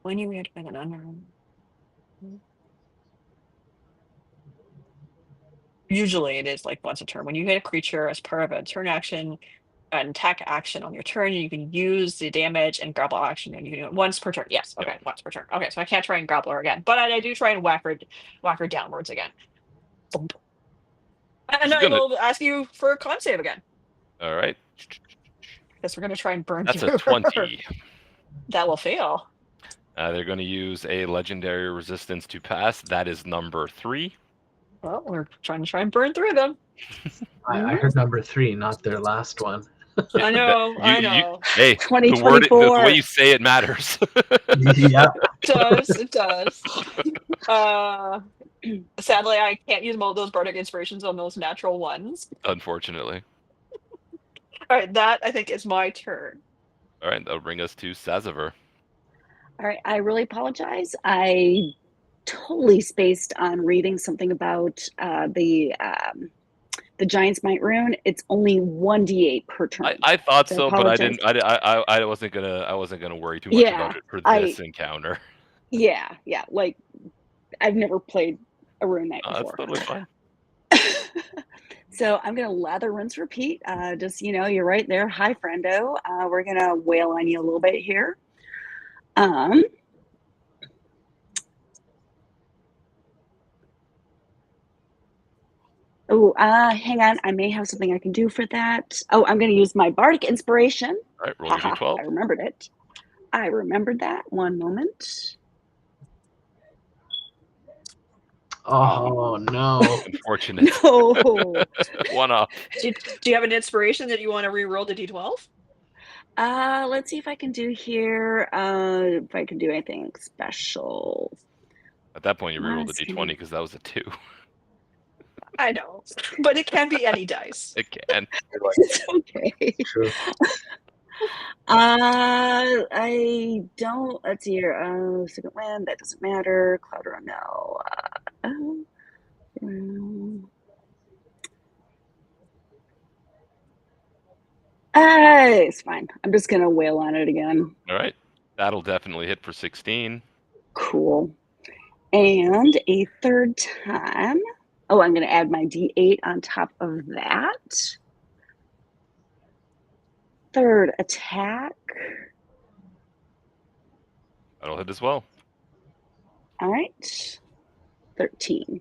When you react with an unarmed. Usually it is like once a turn. When you hit a creature as part of a turn action, an attack action on your turn, you can use the damage and grapple action, and you can do it once per turn. Yes, okay, Yep. once per turn. Okay, so I can't try and grapple her again, but I do try and whack her downwards again. Boom. And I will ask you for a con save again. All right. Because we're going to try and burn That's through a 20. That will fail. They're going to use a legendary resistance to pass. That is number 3. Well, we're trying to burn through them. I heard number 3, not their last one. I know. Hey, the way you say it matters. Yeah. It does. Sadly, I can't use those bardic inspirations on those natural ones. Unfortunately. All right, that I think is my turn. All right, that'll bring us to Sazaver. All right, I really apologize. I totally spaced on reading something about the the Giant's Might rune, it's only 1d8 per turn. I thought so, but I apologize. didn't. I wasn't gonna worry too much about it for this encounter. Yeah, like I've never played a rune knight That's before. totally fine. So I'm gonna lather, rinse, repeat. Just you're right there. Hi, friendo. We're gonna wail on you a little bit here. Hang on. I may have something I can do for that. Oh, I'm going to use my bardic inspiration. All right, roll your d12. I remembered it. I remembered that. One moment. Oh no! Unfortunate. No. One off. Do you have an inspiration that you want to re-roll the d12? Let's see if I can do here. If I can do anything special. At that point, you re-roll the d20 because that was a 2. I know, but it can be any dice. It can. It's okay. True. I don't. Let's see here. Second wind. That doesn't matter. Cloud or no. It's fine. I'm just gonna wail on it again. All right, that'll definitely hit for 16. Cool. And a third time. Oh, I'm going to add my D8 on top of that. Third attack. That'll hit as well. All right. 13.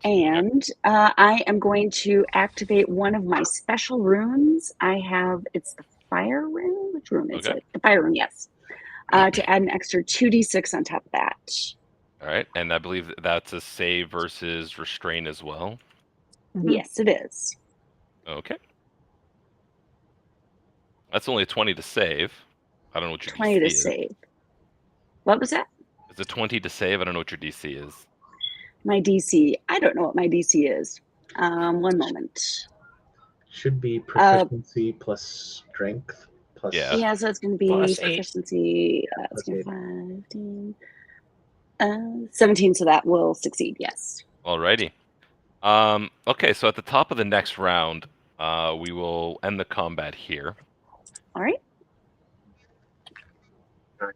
And I am going to activate one of my special runes. It's the fire rune. Which rune is it? The fire rune, yes. To add an extra 2d6 on top of that. All right, and I believe that's a save versus restrain as well. Yes, it is. Okay. That's only a 20 to save. I don't know what your 20 DC to is. save. What was that? It's a 20 to save. I don't know what your DC is. My DC. I don't know what my DC is. One moment. Should be proficiency plus strength plus. Yeah. So it's going to be Plus 8. proficiency. It's going to be 15. 17, so that will succeed. Yes. Alrighty. Okay, so at the top of the next round, we will end the combat here. All right.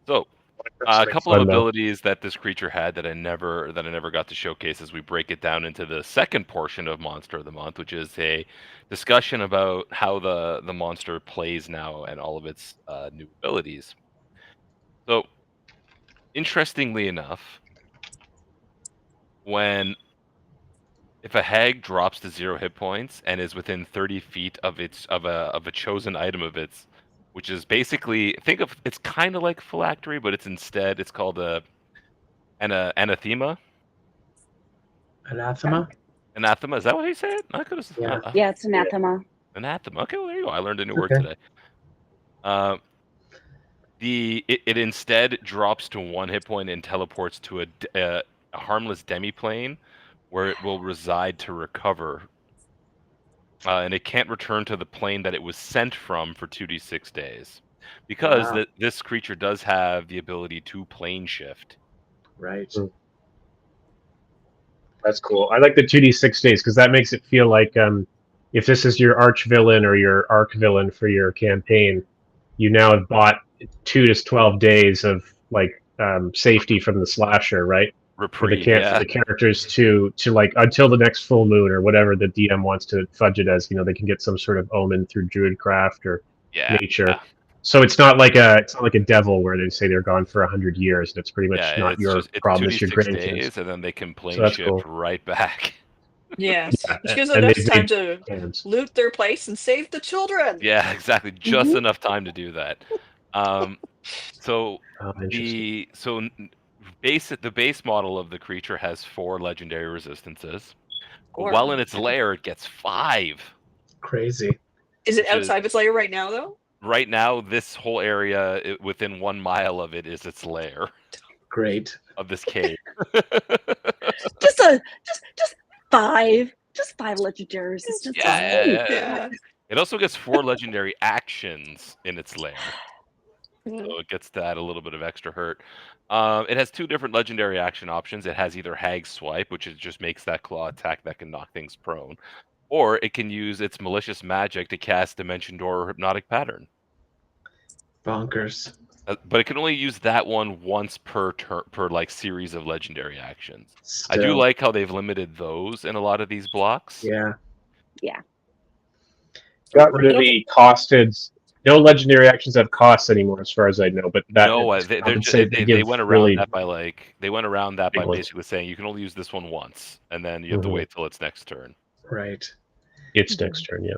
So, a couple of abilities that this creature had that I never got to showcase as we break it down into the second portion of Monster of the Month, which is a discussion about how the monster plays now and all of its new abilities. So, interestingly enough, if a hag drops to 0 hit points and is within 30 feet of a chosen item of its, which is basically, it's kind of like phylactery, but it's called anathema. Anathema? Anathema, is that what he said? I could have. Yeah, it's anathema. Anathema. Okay, well there you go. I learned a new word today. It instead drops to 1 hit point and teleports to a harmless demiplane, where it will reside to recover. And it can't return to the plane that it was sent from for 2d6 days. Because this creature does have the ability to plane shift. Right. That's cool. I like the 2d6 days because that makes it feel like if this is your arch villain or your arc villain for your campaign, you now have bought 2 to 12 days of safety from the slasher, right? Reprieve, for the characters to like until the next full moon or whatever the DM wants to fudge it as. They can get some sort of omen through druidcraft or nature. So it's not like a devil where they say they're gone for 100 years and it's pretty much not your problem. It's your grandkids, and then they can plane shift right back. Yes, which gives them enough time to loot their place and save the children. Yeah, exactly. Just enough time to do that. The base model of the creature has 4 legendary resistances. While in its lair, it gets 5. Crazy. Is it outside of its lair right now, though? Right now, this whole area within 1 mile of it is its lair. Great. Of this cave. just 5. Just 5 legendary resistance. Yeah. It also gets 4 legendary actions in its lair. So it gets to add a little bit of extra hurt. It has 2 different legendary action options. It has either Hag Swipe, which just makes that claw attack that can knock things prone. Or it can use its malicious magic to cast Dimension Door or Hypnotic Pattern. Bonkers. But it can only use that one once per like series of legendary actions. I do Still, like how they've limited those in a lot of these blocks. yeah. Got rid of the costed. No legendary actions have costs anymore, as far as I know. But that No, I they would say they went around really that by big ones. basically saying you can only use this one once, and then you have to Mhm. wait till its next turn. Right. It's next turn. Yeah.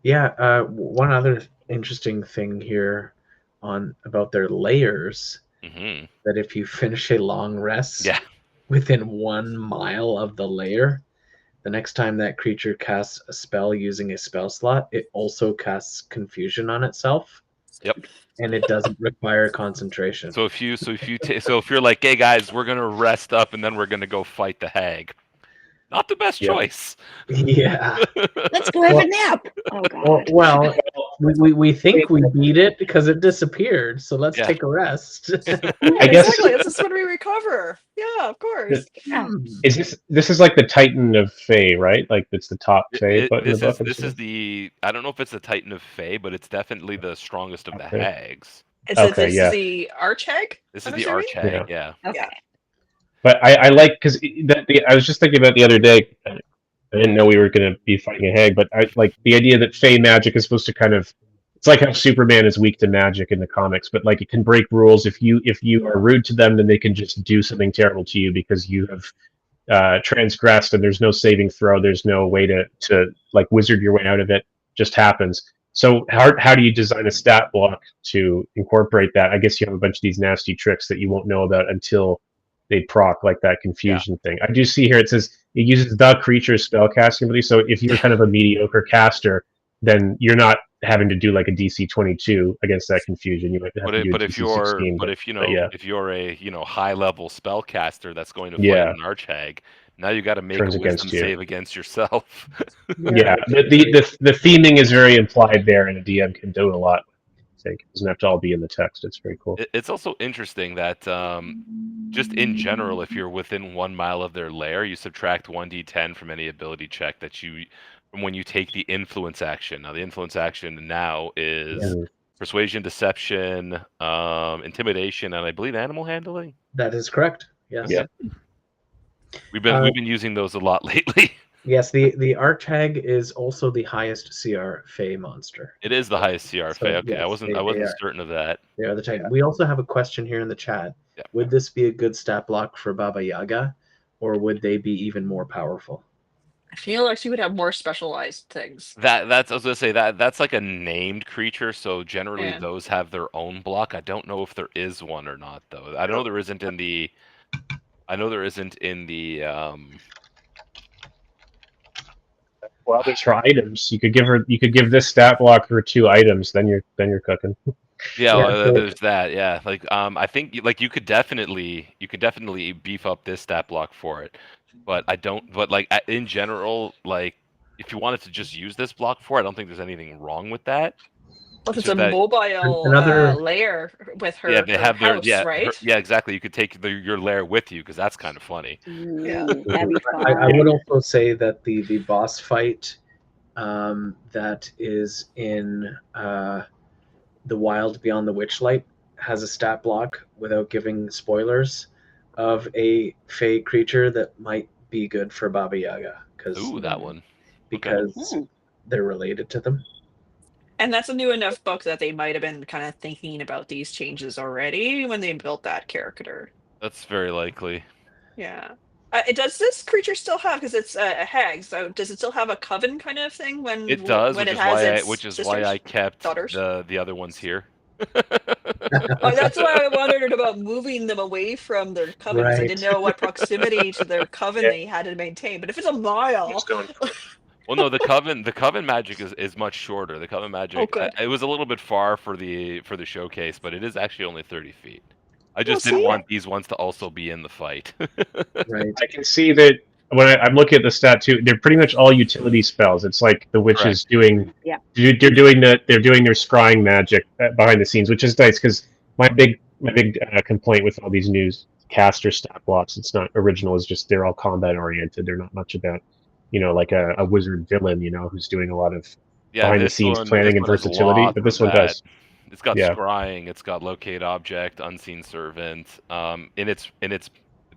Yeah. One other interesting thing here about their layers, Hmm. that if you finish a long rest Yeah. within 1 mile of the layer, the next time that creature casts a spell using a spell slot, it also casts Confusion on itself. Yep. And it doesn't require concentration. So if you're like, hey guys, we're gonna rest up and then we're gonna go fight the hag. Not the best Yep. choice. Yeah. Let's go have a nap. Oh God. Well, we think we beat it because it disappeared. So let's Yeah. take a rest. I guess- Exactly. This is when we recover. Yeah, of course. Yeah. Is this is like the Titan of Fey, right? Like it's the top Fey button in the book. This is the, I don't know if it's the Titan of Fey, but it's definitely the strongest of the Okay. hags. Okay, This yeah. is the Arch-Hag? This I'm is the assuming? Arch-Hag, yeah. Okay. But I like because I was just thinking about the other day. I didn't know we were going to be fighting a hag, but I like the idea that Fey magic is supposed to kind of. It's like how Superman is weak to magic in the comics, but like it can break rules. If you are rude to them, then they can just do something terrible to you because you have transgressed, and there's no saving throw. There's no way to like wizard your way out of it. Just happens. So how do you design a stat block to incorporate that? I guess you have a bunch of these nasty tricks that you won't know about until they proc, like that confusion thing. I do see here it says it uses the creature's spellcasting ability. So if you're kind of a mediocre caster, then you're not having to do like a DC 22 against that confusion. You might have to do a DC 16. If you're a high level spellcaster that's going to fight Yeah. an Arch-Hag, now you got to make Turns a wisdom against you. save against yourself. Yeah, the theming is very implied there, and a DM can do a lot. I think it doesn't have to all be in the text. It's very cool. It's also interesting that just in general, if you're within 1 mile of their lair, you subtract 1d10 from any ability check from when you take the influence action. Now the influence action now is persuasion, deception, intimidation, and I believe animal handling. That is correct. Yes. Yeah. We've been using those a lot lately. Yes, the Arch-Hag is also the highest CR Fey monster. It is the highest CR Fey. Okay, yes, I wasn't certain of that. They are the Titan. We also have a question here in the chat. Yeah. Would this be a good stat block for Baba Yaga, or would they be even more powerful? I feel like she would have more specialized things. That's I was gonna say that's like a named creature, so generally Yeah. those have their own block. I don't know if there is one or not though. I know there isn't in the. Well, there's her items. You could give this stat block her 2 items. Then you're cooking. Yeah, Yeah. there's that. Yeah, like I think like you could definitely beef up this stat block for it, but I don't. But like in general, like if you wanted to just use this block for it, I don't think there's anything wrong with that. If it's just a that- mobile Another- layer with her, Yeah, they have their house, right? yeah, exactly. You could take your lair with you because that's kind of funny. Yeah. That'd be fun. I would also say that the boss fight that is in the Wild Beyond the Witchlight has a stat block, without giving spoilers, of a Fey creature that might be good for Baba Yaga. Ooh, that one. Because they're related to them. And that's a new enough book that they might have been kind of thinking about these changes already when they built that character. That's very likely. Yeah. Does this creature still have, because it's a hag, so does it still have a coven kind of thing when It does, when which it is has why its which is sisters? why I kept daughters? the other ones here. Oh, that's why I wondered about moving them away from their coven, because I didn't know what proximity to their coven they had to maintain. But if it's a mile, Well, no, the coven magic is much shorter. The coven magic good. it was a little bit far for the showcase, but it is actually only 30 feet. I just Well, didn't see? want these ones to also be in the fight. Right. I can see that when I'm looking at the stat too. They're pretty much all utility spells. It's like the witch is doing. Yeah. They're doing their scrying magic behind the scenes, which is nice because my big complaint with all these new caster stat blocks, it's not original. It's just they're all combat oriented. They're not much about like a wizard villain, who's doing a lot of Yeah, behind the this scenes one planning and has versatility, lots but this of one that. does. It's got Yeah. scrying, it's got locate object, unseen servant. In its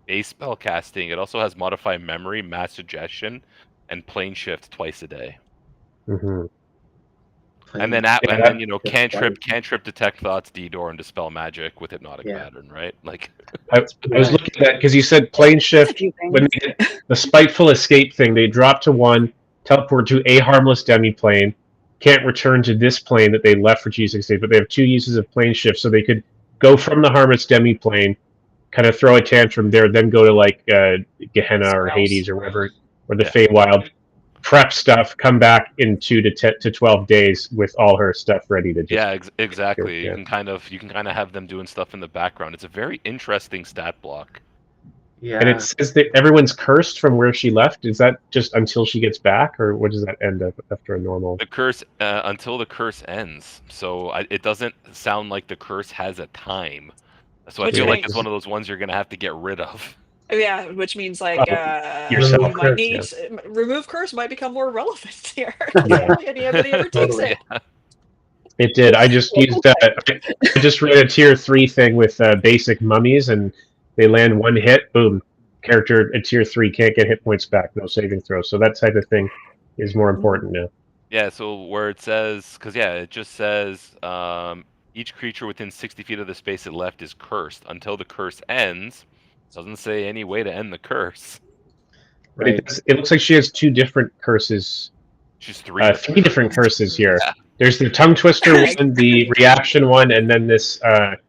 base spell casting, it also has modify memory, mass suggestion, and plane shift twice a day. Hmm. And then cantrip detect thoughts, D-door, and dispel magic with hypnotic pattern, right? Like I was looking at that because you said plane shift. When they get the spiteful escape thing, they drop to 1, teleport to a harmless demi-plane, can't return to this plane that they left for G68, but they have 2 uses of plane shift, so they could go from the harmless demi-plane, kind of throw a tantrum there, then go to like Gehenna or Hades or wherever, or the Feywild, prep stuff, come back in 2 to 12 days with all her stuff ready to just exactly. Yeah. You can kind of have them doing stuff in the background. It's a very interesting stat block. Yeah. And it says that everyone's cursed from where she left. Is that just until she gets back, or what does that end up after a normal? The curse until the curse ends. So it doesn't sound like the curse has a time. So I feel like it's one of those ones you're gonna have to get rid of. Yeah, which means like yourself. you might need remove curse might become more relevant here. Yeah. Hardly anybody ever takes it. It did. I just used. I just read a tier 3 thing with basic mummies, and they land 1 hit. Boom, character at tier 3 can't get hit points back. No saving throw. So that type of thing is more important now. Yeah. So where it says, because it just says each creature within 60 feet of the space it left is cursed until the curse ends. Doesn't say any way to end the curse. Right. It looks like she has 2 different curses. She's 3 different curses here. Yeah. There's the tongue twister one, the reaction one, and then this last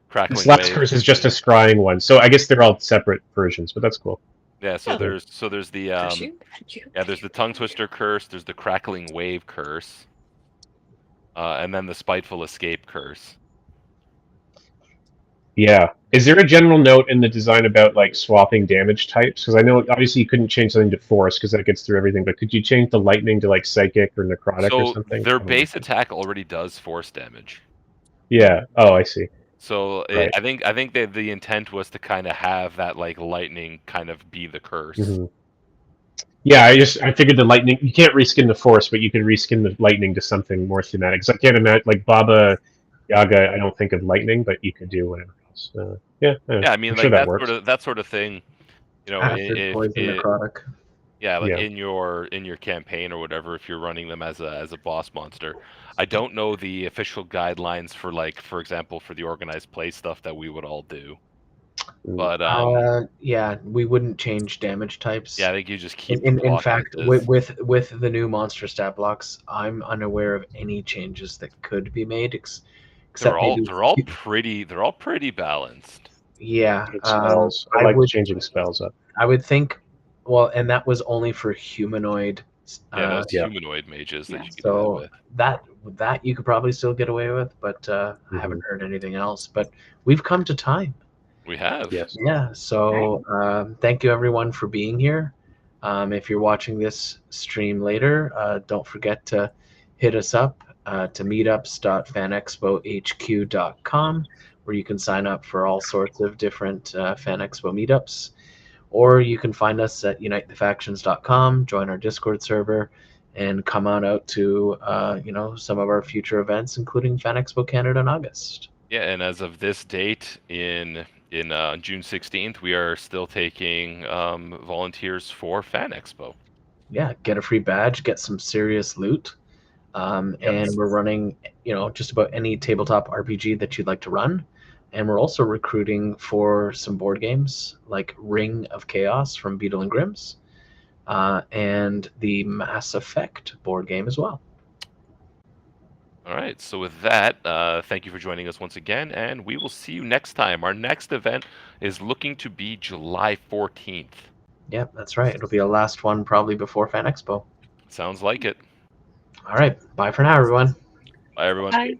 curse is just a scrying one. So I guess they're all separate versions, but that's cool. Yeah. So there's the there's the tongue twister curse. There's the crackling wave curse, and then the spiteful escape curse. Yeah. Is there a general note in the design about like swapping damage types? Because I know obviously you couldn't change something to force because that gets through everything, but could you change the lightning to like psychic or necrotic or something? Their base attack already does force damage. Yeah. Oh, I see. So I think that the intent was to kind of have that like lightning kind of be the curse. Mm-hmm. Yeah, I figured the lightning, you can't reskin the force, but you can reskin the lightning to something more thematic. Because I can't imagine like Baba Yaga. I don't think of lightning, but you could do whatever. I mean, like that sort of thing, necrotic. Yeah, like in your campaign or whatever, if you're running them as a boss monster. I don't know the official guidelines for like, for example, for the organized play stuff that we would all do. But we wouldn't change damage types. Yeah, I think you just keep. In fact, with the new monster stat blocks, I'm unaware of any changes that could be made. They're all pretty balanced. Yeah, spells. I like changing spells up. I would think, and that was only for humanoid. Humanoid mages that you could so with. that you could probably still get away with, but I haven't heard anything else. But we've come to time. We have. Yes. Yeah. So thank you everyone for being here. If you're watching this stream later, don't forget to hit us up to meetups.fanexpohq.com, where you can sign up for all sorts of different Fan Expo meetups. Or you can find us at unitethefactions.com, join our Discord server, and come on out to some of our future events, including Fan Expo Canada in August. Yeah, and as of this date in June 16th, we are still taking volunteers for Fan Expo. Yeah, get a free badge, get some serious loot. And we're running, just about any tabletop RPG that you'd like to run. And we're also recruiting for some board games like Ring of Chaos from Beetle and Grimm's, and the Mass Effect board game as well. All right. So with that, thank you for joining us once again, and we will see you next time. Our next event is looking to be July 14th. Yep, that's right. It'll be a last one probably before Fan Expo. Sounds like it. All right. Bye for now, everyone. Bye, everyone. Bye.